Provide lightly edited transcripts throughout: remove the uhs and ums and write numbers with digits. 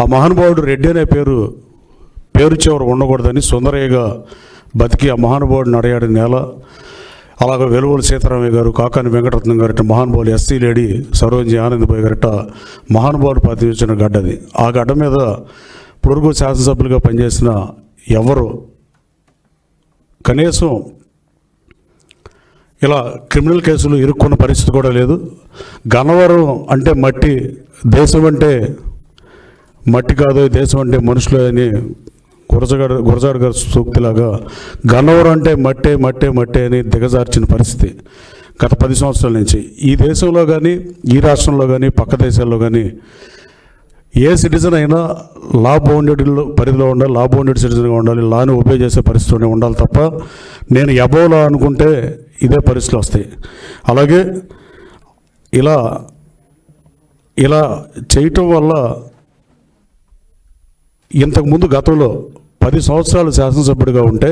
ఆ మహానుభావుడు రెడ్డి అనే పేరు చివర ఉండకూడదని సుందరయ్యగా బతికి ఆ మహానుభావుడు నడయాడిన నేల. అలాగే వెలువల సీతారామయ్య గారు, కాకాని వెంకటరత్నం గారట మహానుభావులు, ఎస్సీ లేడీ సరోజి ఆనందబాయి గారట మహానుభావుడు ప్రతిష్ఠించిన గడ్డ అది. ఆ గడ్డ మీద పొరుగు శాసనసభ్యులుగా పనిచేసిన ఎవరు కనీసం ఇలా క్రిమినల్ కేసులు ఇరుక్కున్న పరిస్థితి కూడా లేదు. గన్నవరం అంటే మట్టి, దేశం అంటే మట్టి కాదు, దేశం అంటే మనుషులు అని గురజాడ గారి సూక్తిలాగా గన్నవరం అంటే మట్టే మట్టే మట్టే అని దిగజార్చిన పరిస్థితి గత 10 సంవత్సరాల నుంచి. ఈ దేశంలో కానీ, ఈ రాష్ట్రంలో కానీ, పక్క దేశాల్లో కానీ ఏ సిటిజన్ అయినా లా బౌండెడ్లో పరిధిలో ఉండాలి, లా బౌండెడ్ సిటిజన్గా ఉండాలి, లాని ఒబే చేసే పరిస్థితిలోనే ఉండాలి తప్ప నేను అబోలా అనుకుంటే ఇదే పరిస్థితులు వస్తాయి. అలాగే ఇలా చేయటం వల్ల ఇంతకుముందు గతంలో 10 సంవత్సరాలు శాసనసభ్యుడిగా ఉంటే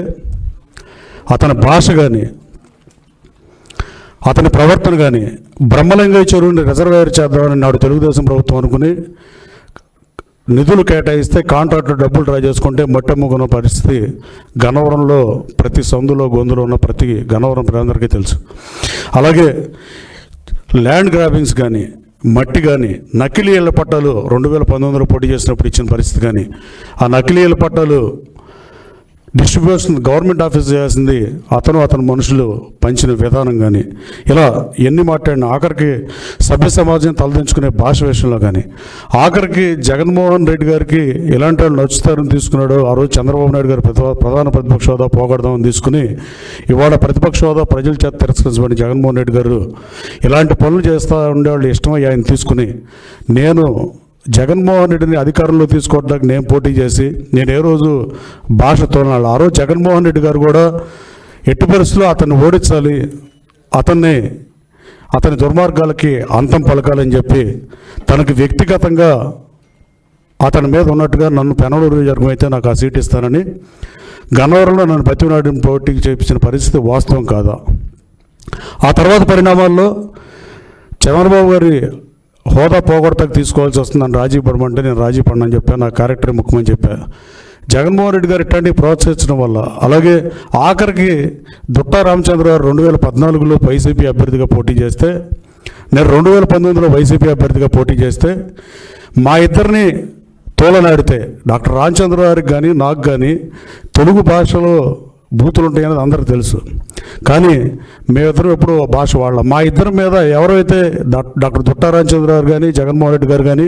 అతని భాష కానీ, అతని ప్రవర్తన కానీ బ్రహ్మలింగయ్య చెరువుని రిజర్వాయర్ చేద్దామని నాడు తెలుగుదేశం ప్రభుత్వం అనుకుని నిధులు కేటాయిస్తే కాంట్రాక్టర్ డబ్బులు డ్రా చేసుకుంటే మట్టెమ్ముకున్న పరిస్థితి గన్నవరంలో ప్రతి సందులో గొంతులో ఉన్న ప్రతి గన్నవరం ప్రజలందరికీ తెలుసు. అలాగే ల్యాండ్ గ్రాబింగ్స్ కానీ, మట్టి కానీ, నకిలీ ఇళ్ల పట్టాలు 2019లో పోటీ చేసినప్పుడు ఇచ్చిన పరిస్థితి కానీ, ఆ నకిలీ ఇళ్ల పట్టాలు డిస్ట్రిబ్యూషన్ గవర్నమెంట్ ఆఫీస్ చేయాల్సింది అతను మనుషులు పంచిన విధానం కానీ, ఇలా ఎన్ని మాట్లాడిన ఆఖరికి సభ్య సమాజం తలదించుకునే భాష విషయంలో కానీ, ఆఖరికి జగన్మోహన్ రెడ్డి గారికి ఎలాంటి వాళ్ళు నచ్చుతారని తీసుకున్నాడో ఆ రోజు చంద్రబాబు నాయుడు గారు ప్రధాన ప్రతిపక్ష హోదా పోగొడదామని తీసుకుని ఇవాళ ప్రతిపక్ష హోదా ప్రజల చేత తిరస్కరించబడి జగన్మోహన్ రెడ్డి గారు ఇలాంటి పనులు చేస్తూ ఉండేవాళ్ళు ఇష్టమై ఆయన తీసుకుని నేను జగన్మోహన్ రెడ్డిని అధికారంలో తీసుకోవడానికి నేను పోటీ చేసి నేను ఏ రోజు భాష తోనాలి. ఆ రోజు జగన్మోహన్ రెడ్డి గారు కూడా ఎట్టి పరిస్థితుల్లో అతన్ని ఓడించాలి, అతని దుర్మార్గాలకి అంతం పలకాలని చెప్పి తనకు వ్యక్తిగతంగా అతని మీద ఉన్నట్టుగా నన్ను పెనలూరు నియోజకవర్గం అయితే నాకు ఆ సీట్ ఇస్తానని గన్నవరంలో నన్ను బతిమలాడిని పోటీకి చేయించిన పరిస్థితి వాస్తవం కాదా? ఆ తర్వాత పరిణామాల్లో చంద్రబాబు గారి హోదా పోగొడతకు తీసుకోవాల్సి వస్తుందని రాజీ పడమంటే నేను రాజీ పడనని చెప్పాను, నా క్యారెక్టర్ ముఖ్యమని చెప్పాను. జగన్మోహన్ రెడ్డి గారు ఇట్లాంటివి ప్రోత్సహించడం వల్ల, అలాగే ఆఖరికి దుట్టా రామచంద్ర గారు 2014లో వైసీపీ అభ్యర్థిగా పోటీ చేస్తే, నేను 2019లో వైసీపీ అభ్యర్థిగా పోటీ చేస్తే మా ఇద్దరిని తోలనాడితే డాక్టర్ రామచంద్ర గారికి కానీ నాకు కానీ తెలుగు భాషలో బూతులు ఉంటాయనేది అందరికీ తెలుసు. కానీ మేమిద్దరం ఎప్పుడు భాష వాళ్ళం. మా ఇద్దరి మీద ఎవరైతే డాక్టర్ దుట్టా రామచంద్ర గారు కానీ జగన్మోహన్ రెడ్డి గారు కానీ,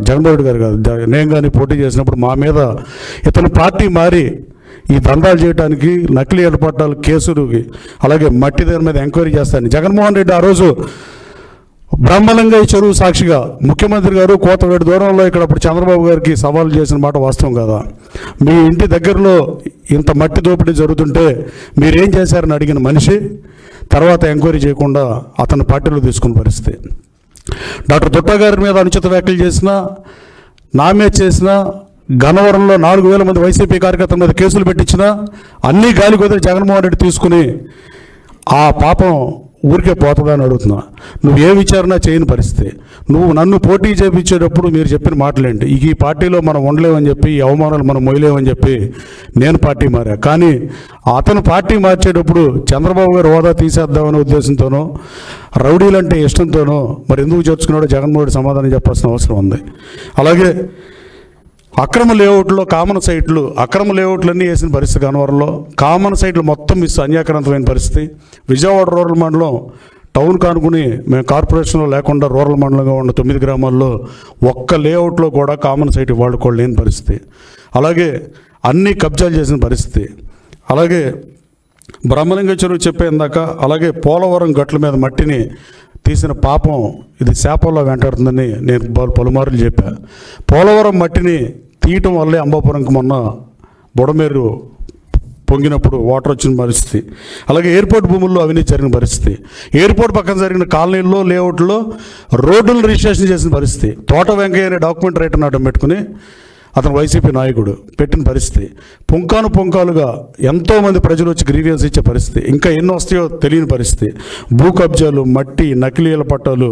జగన్మోహన్ రెడ్డి గారు కాదు నేను కానీ పోటీ చేసినప్పుడు మా మీద ఇతను పార్టీ మారి ఈ దందాలు చేయడానికి నకిలీ ఏర్పట్టాలు కేసులుకి అలాగే మట్టి దాని మీద ఎంక్వైరీ చేస్తాను జగన్మోహన్ రెడ్డి ఆ రోజు బ్రహ్మలింగయ్య చెరువు సాక్షిగా ముఖ్యమంత్రి గారు కోతవేడు దూరంలో ఇక్కడ అప్పుడు చంద్రబాబు గారికి సవాలు చేసిన మాట వాస్తవం కదా. మీ ఇంటి దగ్గరలో ఇంత మట్టి దోపిడీ జరుగుతుంటే మీరేం చేశారని అడిగిన మనిషి తర్వాత ఎంక్వైరీ చేయకుండా అతను పార్టీలో తీసుకున్న పరిస్థితి. డాక్టర్ దుట్టా గారి మీద అనుచిత వ్యాఖ్యలు చేసినా, నా మీద చేసినా, గన్నవరంలో 4000 మంది వైసీపీ కార్యకర్తల మీద కేసులు పెట్టించినా అన్నీ గాలి కుదిరి జగన్మోహన్ రెడ్డి తీసుకుని ఆ పాపం ఊరికే పోతుందని అడుగుతున్నా. నువ్వు ఏ విచారణ చేయని పరిస్థితి, నువ్వు నన్ను పోటీ చేయించేటప్పుడు మీరు చెప్పిన మాటలేంటి, ఈ పార్టీలో మనం ఉండలేమని చెప్పి, ఈ అవమానాలు మనం మొయ్యలేమని చెప్పి నేను పార్టీ మారా. కానీ అతను పార్టీ మార్చేటప్పుడు చంద్రబాబు గారు హోదా తీసేద్దామనే ఉద్దేశంతోనో రౌడీలంటే ఇష్టంతోనో మరి ఎందుకు చేర్చుకున్నాడో జగన్మోహన్ రెడ్డి సమాధానం చెప్పాల్సిన అవసరం ఉంది. అలాగే అక్రమ లేఅవుట్లో అక్రమ లేఅవుట్లన్నీ వేసిన పరిస్థితి గన్నవరంలో. కామన్ సైట్లు మొత్తం అన్యాక్రాంతమైన పరిస్థితి. విజయవాడ రూరల్ మండలం టౌన్ కానుకుని మేము కార్పొరేషన్లో లేకుండా రూరల్ మండలంగా ఉన్న 9 గ్రామాల్లో ఒక్క లేఅవుట్లో కూడా కామన్ సైట్ వాడుకోలేని లేని పరిస్థితి. అలాగే అన్నీ కబ్జాలు చేసిన పరిస్థితి. అలాగే బ్రహ్మలింగ చెరువు చెప్పేందాక అలాగే పోలవరం గట్ల మీద మట్టిని తీసిన పాపం ఇది శాపంలో వెంటాడుతుందని నేను పలుమార్లు చెప్పాను. పోలవరం మట్టిని తీయటం వల్లే అంబాపురంకి మొన్న బుడమేరు పొంగినప్పుడు వాటర్ వచ్చిన పరిస్థితి. అలాగే ఎయిర్పోర్ట్ భూముల్లో అవినీతి జరిగిన పరిస్థితి. ఎయిర్పోర్ట్ పక్కన జరిగిన కాలనీల్లో లేఅవుట్లో రోడ్డులు రిజిస్ట్రేషన్ చేసిన పరిస్థితి. తోట వెంకయ్య అనే డాక్యుమెంట్ రైటర్ని అడ్డం పెట్టుకుని అతను వైసీపీ నాయకుడు పెట్టిన పరిస్థితి. పుంకాలుగా ఎంతోమంది ప్రజలు వచ్చి గ్రీవియన్స్ ఇచ్చే పరిస్థితి. ఇంకా ఎన్నో వస్తాయో తెలియని పరిస్థితి. భూ కబ్జాలు, మట్టి, నకిలీల పట్టాలు,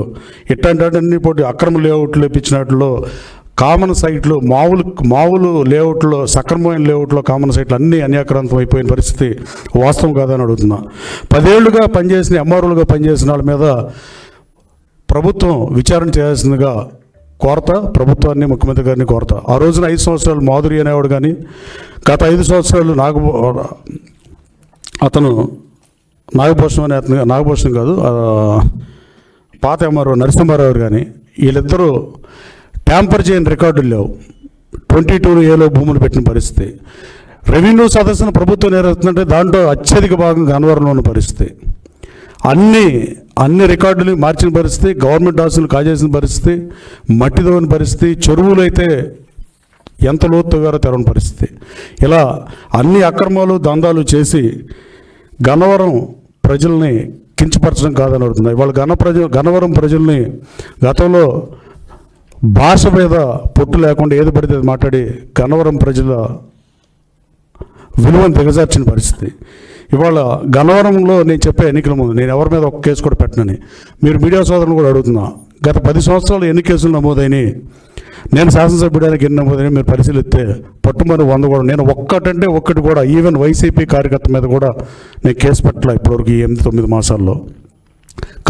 ఇట్లాంటి పోటీ అక్రమ లేఅవుట్లు ఇప్పించినట్లో కామన్ సైట్లు మామూలు లేఅవుట్లో, సక్రమమైన లేఅవుట్లో కామన్ సైట్లు అన్నీ అన్యాక్రాంతం అయిపోయిన పరిస్థితి వాస్తవం కాదని అడుగుతున్నా. 10 ఏళ్లుగా పనిచేసిన ఎంఆర్ఓలుగా పనిచేసిన వాళ్ళ మీద ప్రభుత్వం విచారణ చేయాల్సిందిగా కోరత, ప్రభుత్వాన్ని, ముఖ్యమంత్రి గారిని కోరత. ఆ రోజున 5 సంవత్సరాలు మాధురి అనేవాడు కానీ, గత 5 సంవత్సరాలు నాగభూషణం కాదు, పాత ఎంఆర్ఓ నరసింహారావు కానీ, వీళ్ళిద్దరూ ట్యాంపర్ చేయని రికార్డులు లేవు. 22A భూములు పెట్టిన పరిస్థితి. రెవెన్యూ సదస్సును ప్రభుత్వం నిర్వహిస్తుందంటే దాంట్లో అత్యధిక భాగం గన్నవరంలో ఉన్న పరిస్థితి. అన్ని రికార్డులు మార్చిన పరిస్థితి, గవర్నమెంట్ ఆస్తులు కాజేసిన పరిస్థితి, మట్టి దోని పరిస్థితి, చెరువులు అయితే ఎంత లోతుగారో తెరవని పరిస్థితి. ఇలా అన్ని అక్రమాలు, దందాలు చేసి గన్నవరం ప్రజల్ని కించపరచడం కాదని అడుగుతుంది. వాళ్ళు గన్నవరం ప్రజల్ని గతంలో భాష మీద పొట్టు లేకుండా ఏది పడితే అది మాట్లాడి గన్నవరం ప్రజల విలువను దిగజార్చిన పరిస్థితి. ఇవాళ గన్నవరంలో నేను చెప్పే ఎన్నికల ముందు నేను ఎవరి మీద ఒక కేసు కూడా పెట్టనని మీరు మీడియా సోదరులు కూడా అడుగుతున్నా. గత 10 సంవత్సరాలు ఎన్ని కేసులు నమోదైనాయి, నేను శాసనసభ్యుడానికి ఎన్ని నమోదైనా మీరు పరిశీలిస్తే పట్టుమని 100 కూడా, నేను ఒక్కటి కూడా ఈవెన్ వైసీపీ కార్యకర్త మీద కూడా నేను కేసు పెట్టలే ఇప్పటివరకు ఈ 8-9 మాసాల్లో.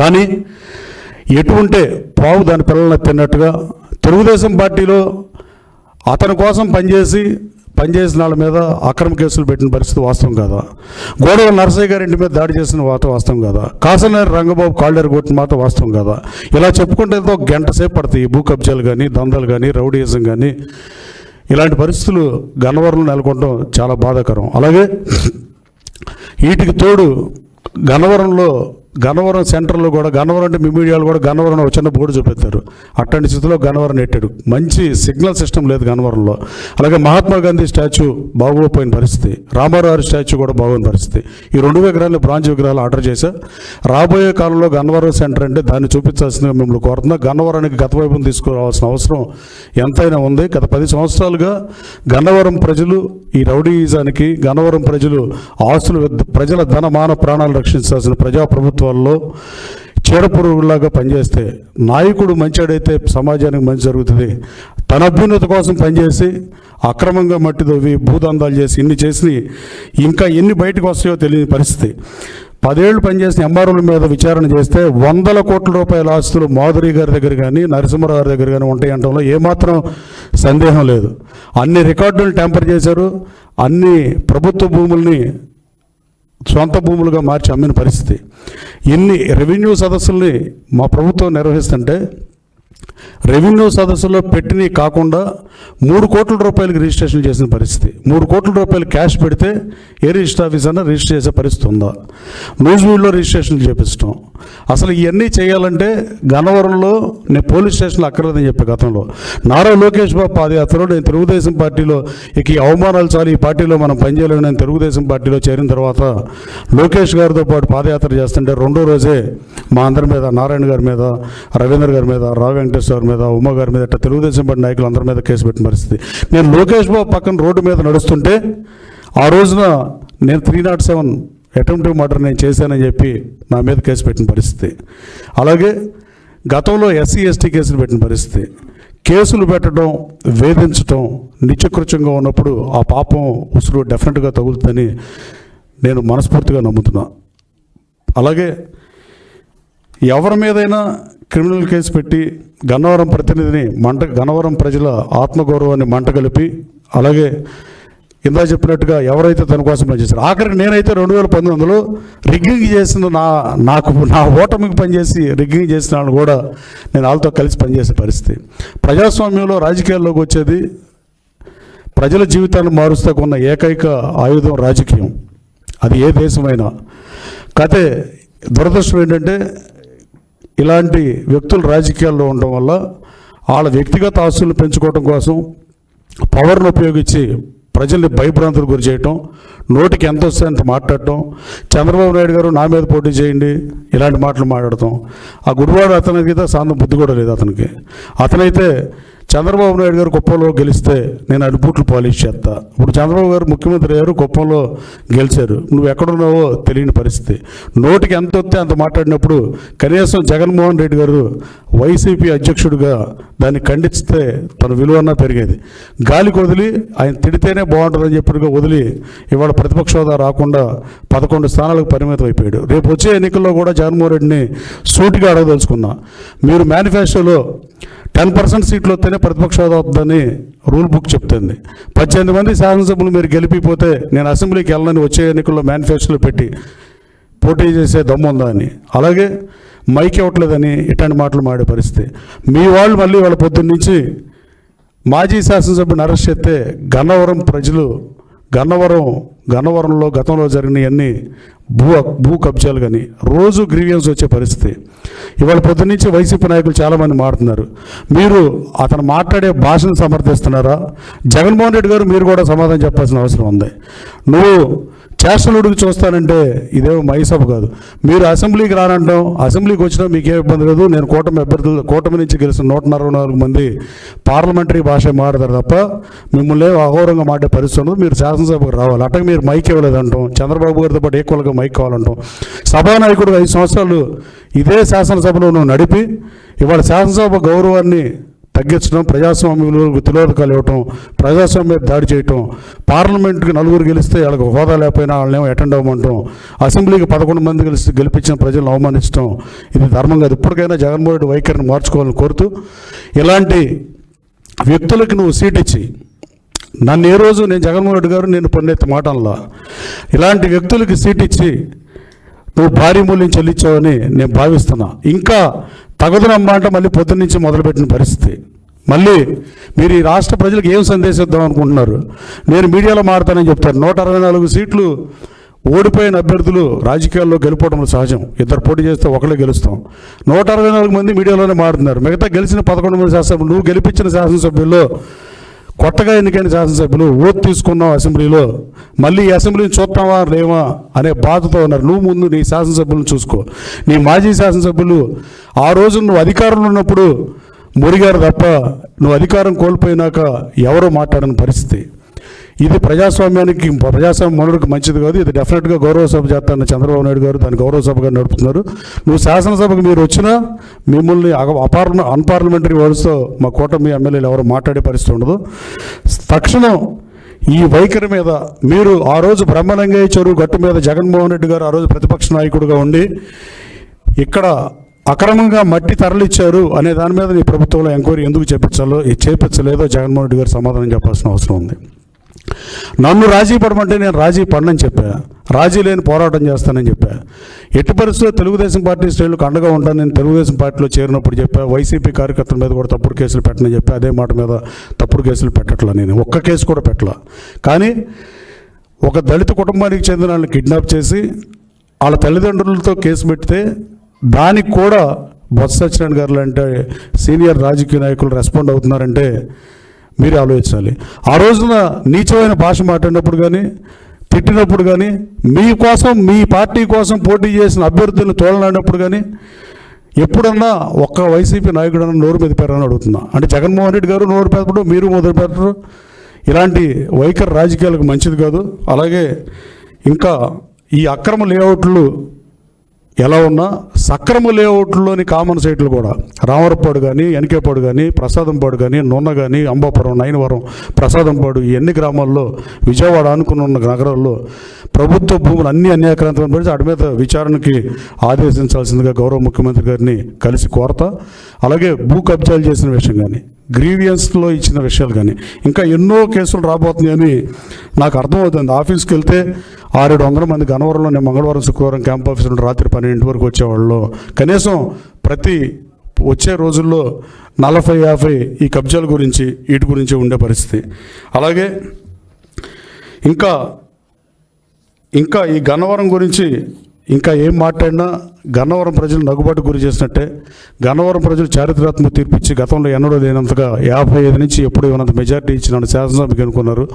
కానీ ఎటువంటి పావు దాని పిల్లల్ని తిన్నట్టుగా తెలుగుదేశం పార్టీలో అతని కోసం పనిచేసిన వాళ్ళ మీద అక్రమ కేసులు పెట్టిన పరిస్థితి వాస్తవం కాదా? గోడవ నరసయ్య గారి ఇంటి మీద దాడి చేసిన మాట వాస్తవం కాదా? కాసనేని రంగబాబు కాళ్ళేరు కొట్టిన మాట వాస్తవం కాదా? ఇలా చెప్పుకుంటే ఒక గంట సేపు పడతాయి. భూ కబ్జాలు కానీ, దందాలు కానీ, రౌడీయిజం కానీ, ఇలాంటి పరిస్థితులు గన్నవరంలో నెలకొనడం చాలా బాధాకరం. అలాగే వీటికి తోడు గన్నవరం సెంటర్లో కూడా, గన్నవరం అంటే మీ మీడియాలో కూడా గన్నవరం ఒక చిన్న బోర్డు చూపెత్తారు. అట్లాంటి స్థితిలో గన్నవరం నెట్టాడు. మంచి సిగ్నల్ సిస్టమ్ లేదు గన్నవరంలో. అలాగే మహాత్మా గాంధీ స్టాచ్యూ బాగోపోయిన పరిస్థితి, రామారావు స్టాచ్యూ కూడా బాగోని పరిస్థితి. ఈ 2 విగ్రహాలు బ్రాంజ్ విగ్రహాలు ఆర్డర్ చేశా. రాబోయే కాలంలో గన్నవరం సెంటర్ అంటే దాన్ని చూపించాల్సిందిగా మిమ్మల్ని కోరుతున్నా. గన్నవరానికి గత వైపును తీసుకురావాల్సిన అవసరం ఎంతైనా ఉంది. గత 10 సంవత్సరాలుగా గన్నవరం ప్రజలు ఈ రౌడీయిజానికి, గన్నవరం ప్రజలు ఆస్తులు, ప్రజల ధన మాన ప్రాణాలు రక్షించాల్సిన ప్రజాప్రభుత్వాల్లో చీడపురుగులాగా పనిచేస్తే, నాయకుడు మంచివాడైతే సమాజానికి మంచి జరుగుతుంది. తన అభ్యున్నతి కోసం పనిచేసి అక్రమంగా మట్టి తవ్వి భూదందాలు చేసి ఇన్ని చేసి ఇంకా ఎన్ని బయటకు వస్తాయో తెలియని పరిస్థితి. 10 ఏళ్ళు పనిచేసిన ఎంఆర్ఓల మీద విచారణ చేస్తే 100 కోట్ల రూపాయల ఆస్తులు మాధురి గారి దగ్గర కానీ, నరసింహారావు గారి దగ్గర కానీ ఉంటాయి అనడంలో ఏమాత్రం సందేహం లేదు. అన్ని రికార్డులు ట్యాంపర్ చేశారు. అన్ని ప్రభుత్వ భూముల్ని సొంత భూములుగా మార్చి అమ్మిన పరిస్థితి. ఇన్ని రెవెన్యూ సదస్సుల్ని మా ప్రభుత్వం నిర్వహిస్తుంటే రెవెన్యూ సదస్సులో పెట్టినవి కాకుండా 3 కోట్ల రూపాయలకి రిజిస్ట్రేషన్ చేసిన పరిస్థితి. 3 కోట్ల రూపాయలు క్యాష్ పెడితే ఏ రిజిస్టర్ ఆఫీస్ అన్నా రిజిస్టర్ చేసే పరిస్థితి ఉందా? న్యూజివీడ్లో రిజిస్ట్రేషన్లు చేపించడం. అసలు ఇవన్నీ చేయాలంటే గన్నవరంలో నేను పోలీస్ స్టేషన్లో అక్కర్లేదని చెప్పే గతంలో నారా లోకేష్ బాబు పాదయాత్రలో నేను తెలుగుదేశం పార్టీలో ఇక ఈ అవమానాలు చాలు, ఈ పార్టీలో మనం పనిచేయలేము, నేను తెలుగుదేశం పార్టీలో చేరిన తర్వాత లోకేష్ గారితో పాటు పాదయాత్ర చేస్తుంటే 2వ రోజే మా అందరి మీద, నారాయణ గారి మీద, రవీంద్ర గారి మీద, రావు వెంకటేశ్వర మీద, ఉమా గారి మీద, తెలుగుదేశం పార్టీ నాయకులు అందరి మీద కేసు పెట్టిన పరిస్థితి. నేను లోకేష్ బాబు పక్కన రోడ్డు మీద నడుస్తుంటే ఆ రోజున నేను 307 అటెంప్టివ్ మర్డర్ నేను చేశానని చెప్పి నా మీద కేసు పెట్టిన పరిస్థితి. అలాగే గతంలో SC ST కేసులు పెట్టిన పరిస్థితి. కేసులు పెట్టడం, వేధించడం నిత్యకృత్యంగా ఉన్నప్పుడు ఆ పాపం ఉసురు డెఫినెట్గా తగులుతుందని నేను మనస్ఫూర్తిగా నమ్ముతున్నా. అలాగే ఎవరి మీదైనా క్రిమినల్ కేసు పెట్టి గన్నవరం ప్రతినిధిని గన్నవరం ప్రజల ఆత్మగౌరవాన్ని మంటగలిపి, అలాగే ఇందా చెప్పినట్టుగా ఎవరైతే తన కోసం పనిచేశారు, ఆఖరికి నేనైతే 2019లో రిగ్గింగ్ చేసిన నా ఓటమికి పనిచేసి రిగ్గింగ్ చేసిన వాళ్ళు కూడా నేను వాళ్ళతో కలిసి పనిచేసే పరిస్థితి. ప్రజాస్వామ్యంలో రాజకీయాల్లోకి వచ్చేది ప్రజల జీవితాన్ని మారుస్తాకున్న ఏకైక ఆయుధం రాజకీయం, అది ఏ దేశమైనా. కాకపోతే దురదృష్టం ఏంటంటే ఇలాంటి వ్యక్తులు రాజకీయాల్లో ఉండడం వల్ల వాళ్ళ వ్యక్తిగత ఆస్తులను పెంచుకోవడం కోసం పవర్ను ఉపయోగించి ప్రజల్ని భయభ్రాంతులకు గురి చేయటం, నోటికి ఎంత వస్తే అంత మాట్లాడటం, చంద్రబాబు నాయుడు గారు నా మీద పోటీ చేయండి ఇలాంటి మాటలు మాట్లాడటం. ఆ గుడివాడు అతనికి సాంతం బుద్ధి కూడా లేదు అతనికి. అతనైతే చంద్రబాబు నాయుడు గారు కుప్పంలో గెలిస్తే నేను అడుపుట్లు పాలిష్ చేస్తా. ఇప్పుడు చంద్రబాబు గారు ముఖ్యమంత్రి అయ్యారు, కుప్పంలో గెలిచారు, నువ్వు ఎక్కడున్నావో తెలియని పరిస్థితి. నోటికి ఎంత వస్తే అంత మాట్లాడినప్పుడు కనీసం జగన్మోహన్ రెడ్డి గారు వైసీపీ అధ్యక్షుడిగా దాన్ని ఖండిస్తే తన విలువన్నా పెరిగేది. గాలికి వదిలి ఆయన తిడితేనే బాగుంటుందని చెప్పిగా వదిలి ఇవాళ ప్రతిపక్ష హోదా రాకుండా 11 స్థానాలకు పరిమితం అయిపోయాడు. రేపు వచ్చే ఎన్నికల్లో కూడా జగన్మోహన్ రెడ్డిని సూటిగా అడగదలుచుకున్నా. మీరు మేనిఫెస్టోలో 10% సీట్లు వస్తేనే ప్రతిపక్ష హోదా వద్దని రూల్ బుక్ చెప్తుంది. 18 మంది శాసనసభ్యులు మీరు గెలిపిపోతే నేను అసెంబ్లీకి వెళ్ళని వచ్చే ఎన్నికల్లో మేనిఫెస్టోలో పెట్టి పోటీ చేసే దమ్ము ఉందా అని, అలాగే మైక్ ఇవ్వట్లేదని ఇట్లాంటి మాటలు మాడే పరిస్థితి. మీ వాళ్ళు మళ్ళీ వాళ్ళ పొద్దున్న నుంచి మాజీ శాసనసభ్యుని అరెస్ట్ చేస్తే గన్నవరం ప్రజలు గన్నవరంలో గతంలో జరిగినవన్నీ భూ కబ్జాలు కానీ రోజు గ్రీవియన్స్ వచ్చే పరిస్థితి. ఇవాళ పొద్దున్నుంచి వైసీపీ నాయకులు చాలామంది మాట్లాడుతున్నారు. మీరు అతను మాట్లాడే భాషను సమర్థిస్తున్నారా? జగన్మోహన్ రెడ్డి గారు మీరు కూడా సమాధానం చెప్పాల్సిన అవసరం ఉంది. నువ్వు చేష్టలుడికి చూస్తానంటే ఇదేమో మహిసభ కాదు. మీరు అసెంబ్లీకి రానంటాం, అసెంబ్లీకి వచ్చినా మీకేం ఇబ్బంది లేదు. నేను కూటమి నుంచి గెలిచిన 164 మంది పార్లమెంటరీ భాష మాట్లాడతారు తప్ప మిమ్మల్ని అఘోరంగా మాట్లాడే పరిస్థితి ఉండదు. మీరు శాసనసభకు రావాలి. అట్టగా మీరు మైక్ ఇవ్వలేదంటాం, చంద్రబాబు గారితో పాటు ఈక్వల్గా మైక్ కావాలంటాం. సభానాయకుడు 5 సంవత్సరాలు ఇదే శాసనసభలో నువ్వు నడిపి ఇవాళ శాసనసభ గౌరవాన్ని తగ్గించడం, ప్రజాస్వామ్య విలువలకు తిలోదకాలు ఇవ్వటం, ప్రజాస్వామ్య దాడి చేయటం, పార్లమెంట్కి 4 గెలిస్తే వాళ్ళకి హోదా లేకపోయినా వాళ్ళనేమో అటెండ్ అవ్వమంటాం, అసెంబ్లీకి 11 మంది గెలిపించిన ప్రజలను అవమానించడం ఇది ధర్మం కాదు. ఇప్పటికైనా జగన్మోహన్ రెడ్డి వైఖరిని మార్చుకోవాలని కోరుతూ, ఇలాంటి వ్యక్తులకి నువ్వు సీట్ ఇచ్చి నన్ను ఏ రోజు నేను జగన్మోహన్ రెడ్డి గారు నేను పొన్నెత్తి మాటల్లో ఇలాంటి వ్యక్తులకి సీట్ ఇచ్చి నువ్వు భారీ మూల్యం చెల్లించావని నేను భావిస్తున్నా. ఇంకా తగదునమ్మా అంటే మళ్ళీ పొద్దున్నుంచి మొదలుపెట్టిన పరిస్థితి. మళ్ళీ మీరు ఈ రాష్ట్ర ప్రజలకు ఏం సందేశం ఇద్దాం అనుకుంటున్నారు? నేను మీడియాలో మాట్లాడతానని చెప్తాను. 164 సీట్లు ఓడిపోయిన అభ్యర్థులు రాజకీయాల్లో గెలుపోవడం సహజం. 2 పోటీ చేస్తే ఒకళ్ళే గెలుస్తాం. 164 మంది మీడియాలోనే మాట్లాడుతున్నారు. మిగతా గెలిచిన 11 మంది శాసనసభ్యులు, నువ్వు గెలిపించిన శాసనసభ్యుల్లో కొత్తగా ఎన్నికైన శాసనసభ్యులు ఓటు తీసుకున్నావు అసెంబ్లీలో, మళ్ళీ ఈ అసెంబ్లీని చూస్తావా లేవా అనే బాధతో ఉన్నారు. నువ్వు ముందు నీ శాసనసభ్యులను చూసుకో. నీ మాజీ శాసనసభ్యులు ఆ రోజు నువ్వు అధికారంలో ఉన్నప్పుడు మురిగారు తప్ప నువ్వు అధికారం కోల్పోయినాక ఎవరో మాట్లాడని పరిస్థితి. ఇది ప్రజాస్వామ్య మనుడికి మంచిది కాదు. ఇది డెఫినెట్గా గౌరవ సభ చేస్తానని చంద్రబాబు నాయుడు గారు దాన్ని గౌరవ సభగా నడుపుతున్నారు. నువ్వు శాసనసభకు మీరు వచ్చినా మిమ్మల్ని అన్పార్లమెంటరీ వర్డ్స్తో మా కూటమి ఎమ్మెల్యేలు ఎవరు మాట్లాడే పరిస్థితి ఉండదు. తక్షణం ఈ వైఖరి మీద మీరు ఆ రోజు బ్రహ్మలింగయ్య చెరువు గట్టు మీద జగన్మోహన్ రెడ్డి గారు ఆ రోజు ప్రతిపక్ష నాయకుడిగా ఉండి ఇక్కడ అక్రమంగా మట్టి తరలిచ్చారు అనే దాని మీద నీ ప్రభుత్వంలో ఎంక్వైరీ ఎందుకు చేపించలేదో జగన్మోహన్ రెడ్డి గారు సమాధానం చెప్పాల్సిన అవసరం ఉంది. నన్ను రాజీ పడమంటే నేను రాజీ పడనని చెప్పా, రాజీ లేని పోరాటం చేస్తానని చెప్పా. ఎట్టి పరిస్థితుల్లో తెలుగుదేశం పార్టీ శ్రేణులకు అండగా ఉంటాను. నేను తెలుగుదేశం పార్టీలో చేరినప్పుడు చెప్పా, వైసీపీ కార్యకర్తల మీద కూడా తప్పుడు కేసులు పెట్టనని చెప్పా. అదే మాట మీద తప్పుడు కేసులు పెట్టట్లా, నేను ఒక్క కేసు కూడా పెట్టలా. కానీ ఒక దళిత కుటుంబానికి చెందిన వాళ్ళని కిడ్నాప్ చేసి వాళ్ళ తల్లిదండ్రులతో కేసు పెడితే దానికి కూడా బొత్స సత్యనారాయణ గారు లాంటి సీనియర్ రాజకీయ నాయకులు రెస్పాండ్ అవుతున్నారంటే మీరు ఆలోచించాలి. ఆ రోజున నీచమైన భాష మాట్లాడినప్పుడు కానీ తిట్టినప్పుడు కానీ మీకోసం మీ పార్టీ కోసం పోటీ చేసిన అభ్యర్థులను తోలనాడినప్పుడు కానీ ఎప్పుడన్నా ఒక్క వైసీపీ నాయకుడు అన్న నోరు మెదిపారని అడుగుతున్నా. అంటే జగన్మోహన్ రెడ్డి గారు నోరు పెడతాడు, మీరు మొదలు పెడతారు. ఇలాంటి వైఖరి రాజకీయాలకు మంచిది కాదు. అలాగే ఇంకా ఈ అక్రమ లేఅవుట్లు ఎలా ఉన్నా సక్రమ లేఅవుట్లోని కామన్ సైట్లు కూడా రామవరపాడు కానీ, ఎన్కేపాడు కానీ, ప్రసాదంపాడు కానీ, నున్న కానీ, అంబాపురం, నైనవరం, ప్రసాదంపాడు ఈ ఎన్ని గ్రామాల్లో విజయవాడ అనుకుని ఉన్న నగరాల్లో ప్రభుత్వ భూములు అన్ని అన్యాక్రాంతం పడి వాటి మీద విచారణకి ఆదేశించాల్సిందిగా గౌరవ ముఖ్యమంత్రి గారిని కలిసి కోరతా. అలాగే భూ కబ్జాలు చేసిన విషయం కానీ, గ్రీవియన్స్లో ఇచ్చిన విషయాలు కానీ ఇంకా ఎన్నో కేసులు రాబోతున్నాయని నాకు అర్థమవుతుంది. ఆఫీస్కి వెళ్తే 600-700 మంది గన్నవరంలో నేను మంగళవారం శుక్రవారం క్యాంప్ ఆఫీస్ నుండి రాత్రి 12 వరకు వచ్చేవాళ్ళు. కనీసం ప్రతి వచ్చే రోజుల్లో 40-50 ఈ కబ్జాల గురించి వీటి గురించి ఉండే పరిస్థితి. అలాగే ఇంకా ఈ గన్నవరం గురించి ఇంకా ఏం మాట్లాడినా గన్నవరం ప్రజలు నగుబాటు గురి చేసినట్టే. గన్నవరం ప్రజలు చారిత్రాత్మక తీర్పిచ్చి గతంలో ఎన్నడూ లేనంతగా 55 నుంచి ఎప్పుడు ఇవ్వనంత మెజార్టీ ఇచ్చి నన్ను శాసనసభకి అనుకున్నారు.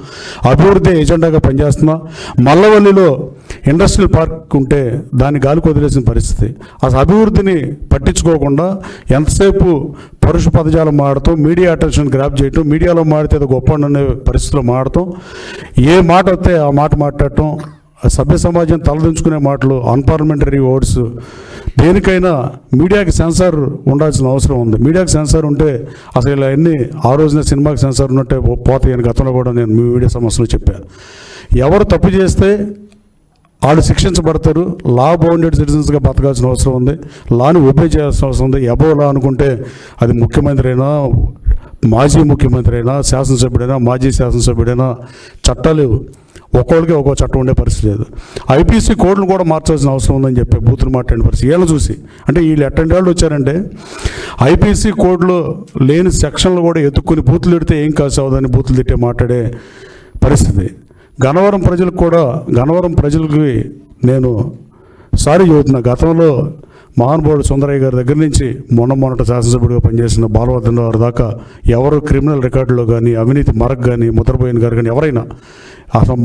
అభివృద్ధి ఎజెండాగా పనిచేస్తున్నా. మల్లవల్లిలో ఇండస్ట్రియల్ పార్క్ ఉంటే దాన్ని గాలికి వదిలేసిన పరిస్థితి. అసలు అభివృద్ధిని పట్టించుకోకుండా ఎంతసేపు పరుష పదజాలం మాడటం, మీడియా అటెన్షన్ గ్రాప్ చేయటం, మీడియాలో మాడితే అది గొప్ప అనే పరిస్థితిలో మాడటం, ఏ మాట వస్తే ఆ మాట మాట్లాడటం, సభ్య సమాజం తలదించుకునే మాటలు, అన్పార్లమెంటరీ వర్డ్స్. దేనికైనా మీడియాకి సెన్సార్ ఉండాల్సిన అవసరం ఉంది. మీడియాకి సెన్సార్ ఉంటే అసలు ఇలా ఎన్ని ఆ రోజున సినిమాకి సెన్సార్ ఉన్నట్టే పోతాయని గతంలో కూడా నేను మీడియా సమస్యలు చెప్పాను. ఎవరు తప్పు చేస్తే వాళ్ళు శిక్షించబడతారు. లా బౌండెడ్ సిటిజన్స్గా బతకాల్సిన అవసరం ఉంది. లాని ఒబే చేయాల్సిన అవసరం ఉంది. అబో లా అనుకుంటే అది ముఖ్యమంత్రి అయినా, మాజీ ముఖ్యమంత్రి అయినా, శాసనసభ్యుడైనా, మాజీ శాసనసభ్యుడైనా చట్టాలు ఒక్కొక్కరికి ఒక్కో చట్టం ఉండే పరిస్థితి లేదు. ఐపీసీ కోడ్లు కూడా మార్చాల్సిన అవసరం ఉందని చెప్పి బూతులు మాట్లాడిన పరిస్థితి వీళ్ళని చూసి. అంటే వీళ్ళు ఎట్టండి వచ్చారంటే ఐపీసీ కోడ్లో లేని సెక్షన్లు కూడా ఎత్తుక్కుని బూతులు తిడితే ఏం కాసు అవదని బూతులు తిట్టే మాట్లాడే పరిస్థితి. గన్నవరం ప్రజలకు కూడా, గన్నవరం ప్రజలకి నేను సారీ చెబుతున్నా. గతంలో మహానుభావుడు సుందరయ్య గారి దగ్గర నుంచి మొన్నటి శాసనసభ్యుడిగా పనిచేసిన బాలవర్ధన్ గారి దాకా ఎవరు క్రిమినల్ రికార్డులో కానీ, అవినీతి మరక్ కానీ, ముద్రపోయిన గారు కానీ ఎవరైనా అసలు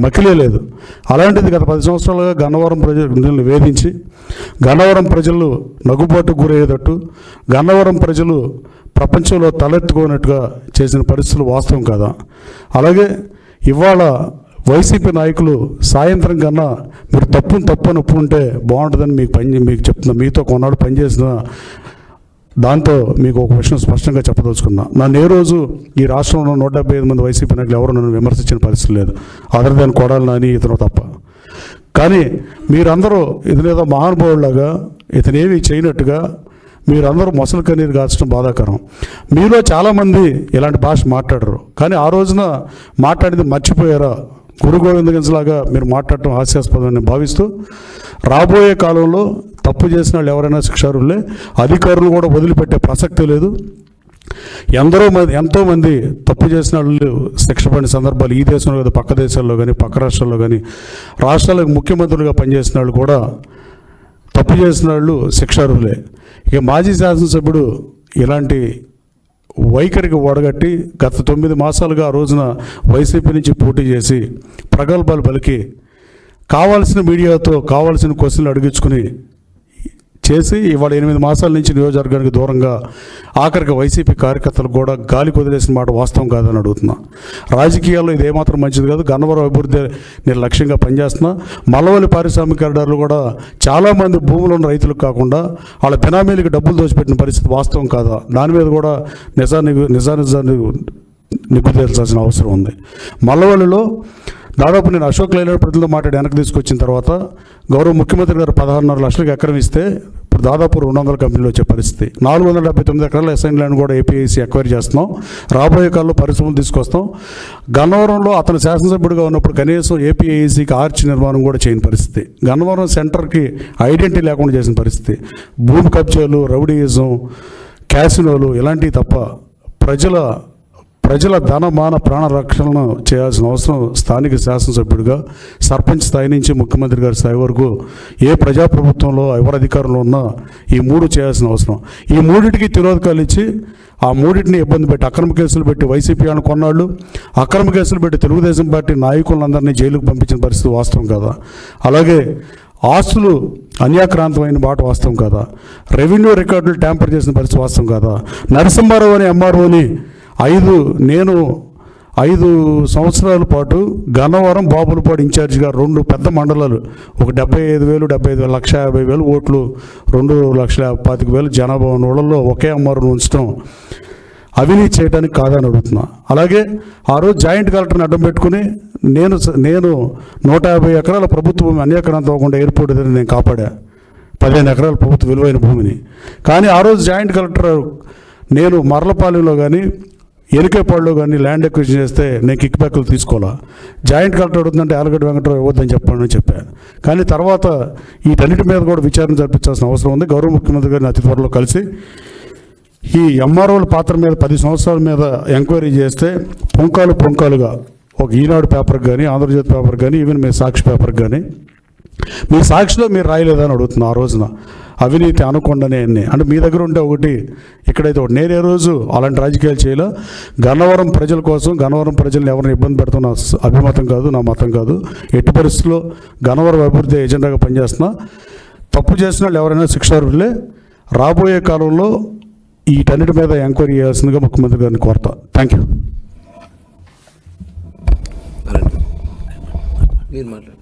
మకిలే లేదు. అలాంటిది గత 10 సంవత్సరాలుగా గన్నవరం ప్రజలను వేధించి గన్నవరం ప్రజలు నగుబాటుకు గురయ్యేటట్టు, గన్నవరం ప్రజలు ప్రపంచంలో తలెత్తుకోనట్టుగా చేసిన పరిస్థితులు వాస్తవం కాదా? అలాగే ఇవాళ వైసీపీ నాయకులు సాయంత్రం కన్నా మీరు తప్పుని ఒప్పుకుంటే బాగుంటుందని మీకు చెప్తున్నా. మీతో కొన్నాళ్ళు పనిచేసిన దాంతో మీకు ఒక విషయం స్పష్టంగా చెప్పదలుచుకున్నా. నన్ను ఏ రోజు ఈ రాష్ట్రంలో 175 మంది వైసీపీ నాయకులు ఎవరు నన్ను విమర్శించిన పరిస్థితి లేదు, అదర్ దాని కొడాలి నాని ఇతను తప్ప. కానీ మీరందరూ ఇతనేదో మహానుభావులాగా ఇతనేమి చేయనట్టుగా మీరందరూ మొసలు కన్నీరు కాల్చడం బాధాకరం. మీలో చాలామంది ఇలాంటి భాష మాట్లాడరు, కానీ ఆ రోజున మాట్లాడింది మర్చిపోయారా? గురు గోవిందగంజ్లాగా మీరు మాట్లాడటం హాస్యాస్పదమని భావిస్తూ రాబోయే కాలంలో తప్పు చేసిన వాళ్ళు ఎవరైనా శిక్షార్హులే. అధికారులు కూడా వదిలిపెట్టే ప్రసక్తే లేదు. ఎంతోమంది తప్పు చేసిన వాళ్ళు శిక్ష పడిన సందర్భాలు ఈ దేశంలో కదా, పక్క దేశాల్లో కానీ, పక్క రాష్ట్రాల్లో కానీ, రాష్ట్రాలకు ముఖ్యమంత్రులుగా పనిచేసిన వాళ్ళు కూడా తప్పు చేసిన వాళ్ళు శిక్షార్హులే. ఇక మాజీ శాసనసభ్యుడు ఇలాంటి వైఖరికి ఓడగట్టి గత 9 మాసాలుగా ఆ రోజున వైసీపీ నుంచి పోటీ చేసి ప్రగల్భాలు పలికి కావాల్సిన మీడియాతో కావాల్సిన క్వశ్చన్లు అడిగించుకుని చేసి ఇవాళ 8 మాసాల నుంచి నియోజకవర్గానికి దూరంగా ఆఖరికి వైసీపీ కార్యకర్తలు కూడా గాలి వదిలేసిన మాట వాస్తవం కాదని అడుగుతున్నా. రాజకీయాల్లో ఇది ఏమాత్రం మంచిది కాదు. గన్నవరం అభివృద్ధి నేను లక్ష్యంగా పనిచేస్తున్నా. మల్లవల్లి పారిశ్రామికదారులు కూడా చాలామంది భూములు ఉన్న రైతులకు కాకుండా వాళ్ళ బినామీలకు డబ్బులు దోచిపెట్టిన పరిస్థితి వాస్తవం కాదా? దాని మీద కూడా నిజాన్ని నిగ్గు తేల్చాల్సిన అవసరం ఉంది. మల్లవల్లిలో దాదాపు నేను అశోక్ లైలాండ్ ప్రజలతో మాట్లాడి వెనక్కి తీసుకొచ్చిన తర్వాత గౌరవ ముఖ్యమంత్రి గారు 16.5 లక్షలకు ఎకరం ఇస్తే ఇప్పుడు దాదాపు 200 కంపెనీలు వచ్చే పరిస్థితి. 479 ఎకరాల అసైన్ ల్యాండ్ కూడా ఏపీఐసీ ఎక్వైర్ చేస్తున్నాం. రాబోయే కాలంలో పరిశ్రమలు తీసుకొస్తాం. గన్నవరంలో అతను శాసనసభ్యుడిగా ఉన్నప్పుడు కనీసం ఏపీఐసీకి ఆర్చ్ నిర్మాణం కూడా చేయని పరిస్థితి. గన్నవరం సెంటర్కి ఐడెంటిటీ లేకుండా చేసిన పరిస్థితి. భూమి కబ్జాలు, రౌడీయిజం, క్యాసినోలు ఇలాంటివి తప్ప ప్రజల ధనమాన ప్రాణ రక్షణను చేయాల్సిన అవసరం స్థానిక శాసనసభ్యుడిగా సర్పంచ్ స్థాయి నుంచి ముఖ్యమంత్రి గారి స్థాయి వరకు ఏ ప్రజాప్రభుత్వంలో ఎవరు అధికారంలో ఉన్నా ఈ 3 చేయాల్సిన అవసరం. ఈ 3టికి తిరోధకాలు ఇచ్చి ఆ 3టిని ఇబ్బంది పెట్టి అక్రమ కేసులు పెట్టి వైసీపీ అని కొన్నాళ్ళు, అక్రమ కేసులు పెట్టి తెలుగుదేశం పార్టీ నాయకులందరినీ జైలుకు పంపించిన పరిస్థితి వాస్తవం కాదా? అలాగే ఆస్తులు అన్యాక్రాంతమైన మాట వాస్తవం కాదా? రెవెన్యూ రికార్డులు ట్యాంపర్ చేసిన పరిస్థితి వాస్తవం కాదా? నరసింహారావు అనే ఎంఆర్ఓని 5 సంవత్సరాల పాటు గన్నవరం బాపులపాడు ఇన్ఛార్జిగా 2 పెద్ద మండలాలు, ఒక 75,000 1,50,000 ఓట్లు, 2,25,000 జనాభా ఉన్న ఊళ్ళల్లో ఒకే అమ్మారును ఉంచడం అవినీతి చేయడానికి కాదని అడుగుతున్నా. అలాగే ఆ రోజు జాయింట్ కలెక్టర్ని అడ్డం పెట్టుకుని నేను 150 ఎకరాల ప్రభుత్వ భూమి అన్యాక్రాంతం అవ్వకుండా ఎయిర్పోర్ట్ దగ్గర నేను కాపాడా 15 ఎకరాల ప్రభుత్వ విలువైన భూమిని. కానీ ఆ రోజు జాయింట్ కలెక్టర్ నేను మర్లపాలెంలో కానీ ఎరికేపాడులో కానీ ల్యాండ్ ఎక్విజిషన్ చేస్తే నేను కిక్ బ్యాక్లు తీసుకోవాలా? జాయింట్ కలెక్టర్ అడుగుతుందంటే ఆలగడ్డ వెంకటరావు ఇవ్వద్దని చెప్పానని చెప్పాను. కానీ తర్వాత వీటన్నిటి మీద కూడా విచారణ జరిపించాల్సిన అవసరం ఉంది. గౌరవ ముఖ్యమంత్రి గారిని అతి త్వరలో కలిసి ఈ ఎంఆర్ఓల పాత్ర మీద 10 సంవత్సరాల మీద ఎంక్వైరీ చేస్తే పుంకాలుగా ఒక ఈనాడు పేపర్కి కానీ, ఆంధ్రజ్యోతి పేపర్కి కానీ, ఈవెన్ మీ సాక్షి పేపర్కి కానీ మీ సాక్షిలో మీరు రాయలేదని అడుగుతున్నా. ఆ రోజున అవినీతి అనకుండానే అన్ని అంటే మీ దగ్గర ఉంటే ఒకటి, ఇక్కడైతే ఒకటి. నేను ఏ రోజు అలాంటి రాజకీయాలు చేయలే. గన్నవరం ప్రజల కోసం, గన్నవరం ప్రజలను ఎవరిని ఇబ్బంది పెడతాం నా అభిమతం కాదు, నా మతం కాదు. ఎట్టి పరిస్థితుల్లో గన్నవరం అభివృద్ధి ఎజెండాగా పనిచేస్తున్నా. తప్పు చేసిన వాళ్ళు ఎవరైనా శిక్షార్హులే. రాబోయే కాలంలో వీటన్నిటి మీద ఎంక్వైరీ చేయాల్సిందిగా ముఖ్యమంత్రి గారిని కోరుతా. Thank you. మీరు మాట్లాడండి.